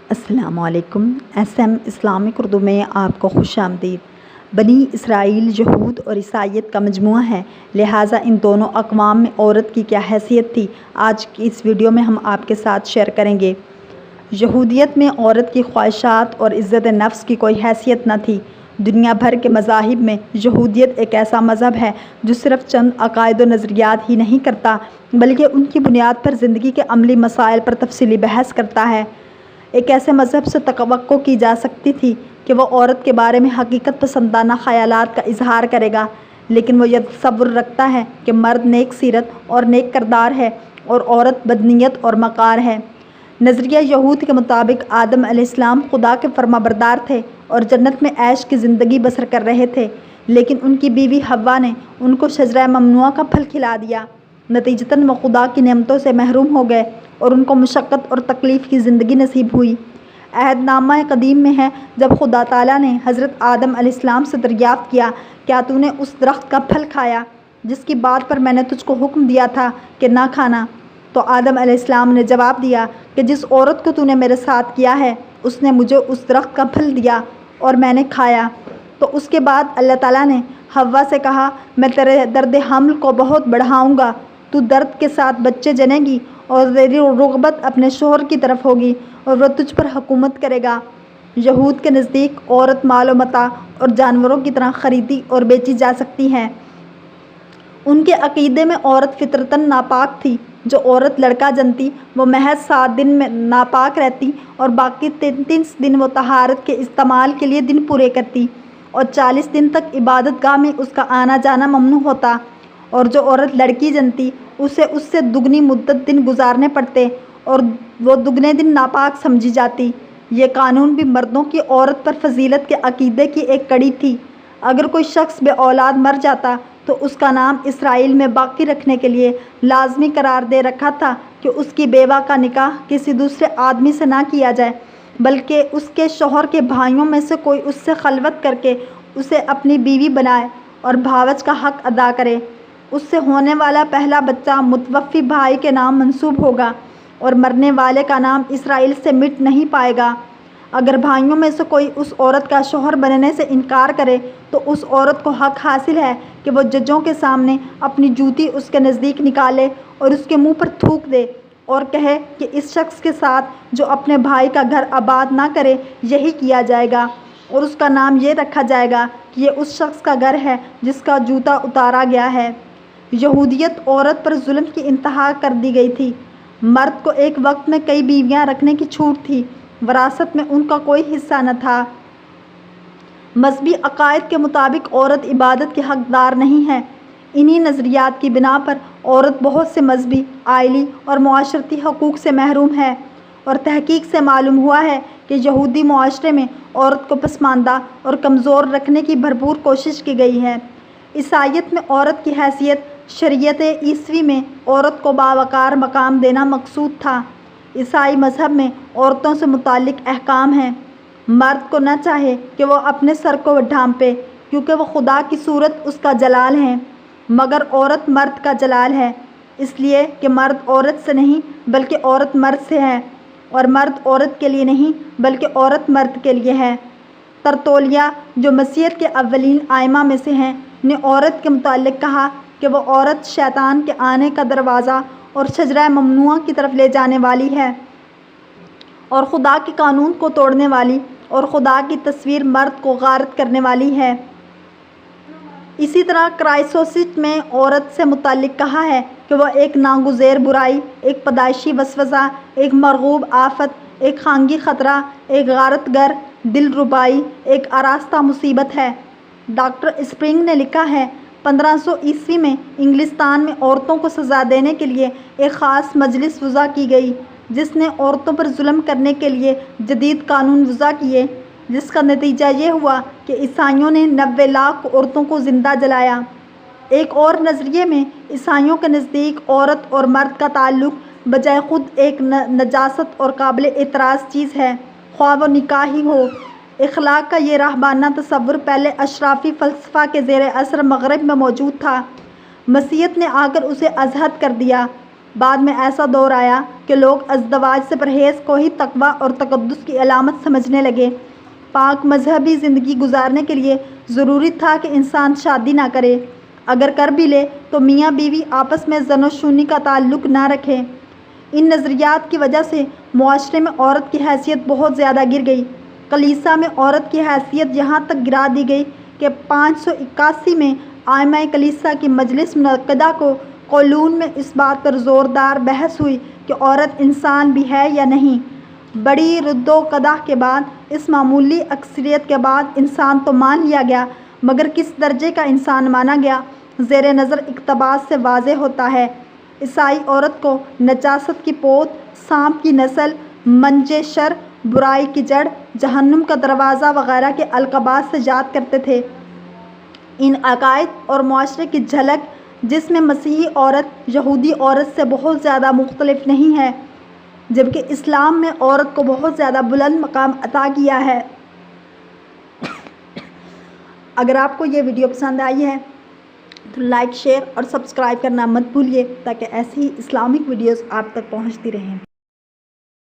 अस्सलामुअलैकुम। SM Islamic Urdu में आपको खुशामदीद। बनी इसराइल यहूद और ईसाईयत का मजमुआ है, लिहाजा इन दोनों अक़वाम में औरत की क्या हैसियत थी, आज की इस वीडियो में हम आपके साथ शेयर करेंगे। यहूदियत में औरत की ख्वाहिशात और इज़्ज़त नफ्स की कोई हैसियत न थी। दुनिया भर के मज़ाहिब में यहूदियत एक ऐसा मज़हब है जो सिर्फ़ चंद अक़ायद व नज़रियात ही नहीं करता, बल्कि उनकी बुनियाद पर ज़िंदगी के अमली मसाइल पर तफसीली बहस करता है। एक ऐसे मज़हब से तवक्को की जा सकती थी कि वह औरत के बारे में हकीकत पसंदाना ख़यालात का इजहार करेगा, लेकिन वह यह तसव्वुर रखता है कि मर्द नेक सीरत और नेक करदार है और औरत बदनीयत और मकार है। नज़रिया यहूद के मुताबिक आदम अलैहिस्सलाम खुदा के फरमाबरदार थे और जन्नत में ऐश की ज़िंदगी बसर कर रहे थे, लेकिन उनकी बीवी हव्वा ने उनको शजरा ममनुआ का फल खिला दिया। नतीजतन वह खुदा की नेमतों से महरूम हो गए और उनको मुशक्क़त और तकलीफ़ की ज़िंदगी नसीब हुई। अहदनामा कदीम में है, जब खुदा ताला ने हज़रत आदम अलैहिस्सलाम से दरियाफ़्त किया, क्या तूने उस दरख्त का फल खाया जिसकी बात पर मैंने तुझको हुक्म दिया था कि ना खाना? तो आदम अलैहिस्सलाम ने जवाब दिया कि जिस औरत को तूने मेरे साथ किया है उसने मुझे उस दरख्त का फल दिया और मैंने खाया। तो उसके बाद अल्लाह ताला ने हव्वा से कहा, मैं तेरे दर्द हमल को बहुत बढ़ाऊँगा, तू दर्द के साथ बच्चे जनेगी और तेरी रुग़बत अपने शोहर की तरफ होगी और वह तुझ पर हुकूमत करेगा। यहूद के नज़दीक औरत माल व मता और जानवरों की तरह ख़रीदी और बेची जा सकती है। उनके अक़ीदे में औरत फ़ितरतन नापाक थी। जो औरत लड़का जनती वो महज 7 दिन में नापाक रहती और बाकी 33 दिन वो तहारत के इस्तेमाल के लिए दिन पूरे करती और 40 दिन तक इबादत गाह में उसका आना जाना ममनू होता। और जो औरत लड़की जनती उसे उससे दुगनी मुद्दत दिन गुजारने पड़ते और वो दुगने दिन नापाक समझी जाती। ये कानून भी मर्दों की औरत पर फजीलत के अक़ीदे की एक कड़ी थी। अगर कोई शख्स बे औलाद मर जाता तो उसका नाम इसराइल में बाकी रखने के लिए लाजमी करार दे रखा था कि उसकी बेवा का निकाह किसी दूसरे आदमी से ना किया जाए, बल्कि उसके शौहर के भाइयों में से कोई उससे खलवत करके उसे अपनी बीवी बनाए और भावज का हक़ अदा करे। उससे होने वाला पहला बच्चा मुतवफ़्फ़ी भाई के नाम मंसूब होगा और मरने वाले का नाम इसराइल से मिट नहीं पाएगा। अगर भाइयों में से कोई उस औरत का शौहर बनने से इनकार करे तो उस औरत को हक़ हासिल है कि वो जजों के सामने अपनी जूती उसके नज़दीक निकाले और उसके मुंह पर थूक दे और कहे कि इस शख्स के साथ जो अपने भाई का घर आबाद ना करे यही किया जाएगा और उसका नाम ये रखा जाएगा कि ये उस शख्स का घर है जिसका जूता उतारा गया है। यहूदियत औरत पर जुल्म की इंतहा कर दी गई थी। मर्द को एक वक्त में कई बीवियां रखने की छूट थी, वरासत में उनका कोई हिस्सा न था। मज़हबी अक़ायद के मुताबिक औरत इबादत की हक़दार नहीं है। इन्हीं नज़रियात की बिना पर औरत बहुत से मज़हबी, आइली और मुआशरती हकूक़ से महरूम है और तहक़ीक़ से मालूम हुआ है कि यहूदी मुआशरे में औरत को पसमानदा और कमज़ोर रखने की भरपूर कोशिश की गई है। ईसाईयत में औरत की हैसियत शरीयत ईसवी में औरत को बावकार मकाम देना मकसूद था। ईसाई मज़हब में औरतों से मुताल्लिक़ अहकाम हैं। मर्द को न चाहे कि वह अपने सर को ढांपे, क्योंकि वह खुदा की सूरत उसका जलाल है, मगर औरत मर्द का जलाल है, इसलिए कि मर्द औरत से नहीं बल्कि औरत मर्द से है और मर्द औरत के लिए नहीं बल्कि औरत मर्द के लिए है। तरतोलिया, जो मसीहत के अव्वलीन आइमा में से हैं, ने औरत के मुताल्लिक़ कहा कि वह औरत शैतान के आने का दरवाज़ा और शजरा ममनुआ की तरफ ले जाने वाली है और खुदा के कानून को तोड़ने वाली और खुदा की तस्वीर मर्द को गारत करने वाली है। इसी तरह क्राइसोसिस में औरत से मुताल्लिक़ कहा है कि वह एक नागुज़ेर बुराई, एक पैदाइशी वसवसा, एक मरगूब आफत, एक खांगी ख़तरा, एक गारतगर दिलरुबाई, एक आरास्ता मुसीबत है। डॉक्टर स्प्रिंग ने लिखा है, 1500 ईस्वी में इंग्लिस्तान में औरतों को सज़ा देने के लिए एक ख़ास मजलिस वज़ा की गई, जिसने औरतों पर जुल्म करने के लिए जदीद कानून वज़ा किए, जिसका नतीजा ये हुआ कि ईसाइयों ने 90 लाख औरतों को ज़िंदा जलाया। एक और नज़रिए में ईसाइयों के नज़दीक औरत और मर्द का ताल्लुक़ बजाय ख़ुद एक नजासत और काबिल एतराज़ चीज़ है, ख्वाह वो निकाह ही हो। इखलाक का ये राहबाना तसव्वुर पहले अशराफ़ी फ़लसफ़ा के ज़ेर असर मग़रिब में मौजूद था। मसीहत ने आकर उसे अज़हद कर दिया। बाद में ऐसा दौर आया कि लोग अज़दवाज से परहेज़ को ही तकवा और तकद्दुस की अलामत समझने लगे। पाक मजहबी ज़िंदगी गुजारने के लिए ज़रूरी था कि इंसान शादी ना करे, अगर कर भी ले तो मियाँ बीवी आपस में ज़नोशूनी का ताल्लुक़ ना रखें। इन नज़रियात की वजह से मुआशरे में औरत की हैसियत बहुत ज़्यादा गिर गई। कलीसा में औरत की हैसियत यहाँ तक गिरा दी गई कि 581 में आइमा कलीसा की मजलिस मुनक़्क़दा को क़ुलून में इस बात पर ज़ोरदार बहस हुई कि औरत इंसान भी है या नहीं। बड़ी रुद्दो-क़दा के बाद इस मामूली अक्सरियत के बाद इंसान तो मान लिया गया, मगर किस दर्जे का इंसान माना गया ज़ेर नज़र इक़्तिबास से वाज़े होता है। ईसाई औरत को नजासत की पोत, सांप की नस्ल, मंजे शर, बुराई की जड़, जहन्नुम का दरवाज़ा वगैरह के अलक़ाबात से याद करते थे। इन अकायद और मुआशरे की झलक जिसमें मसीही औरत यहूदी औरत से बहुत ज़्यादा मुख्तलिफ नहीं है, जबकि इस्लाम में औरत को बहुत ज़्यादा बुलंद मकाम अता किया है। अगर आपको ये वीडियो पसंद आई है तो लाइक, शेयर और सब्सक्राइब करना मत भूलिए ताकि ऐसी ही इस्लामिक वीडियोस आप तक पहुंचती रहें।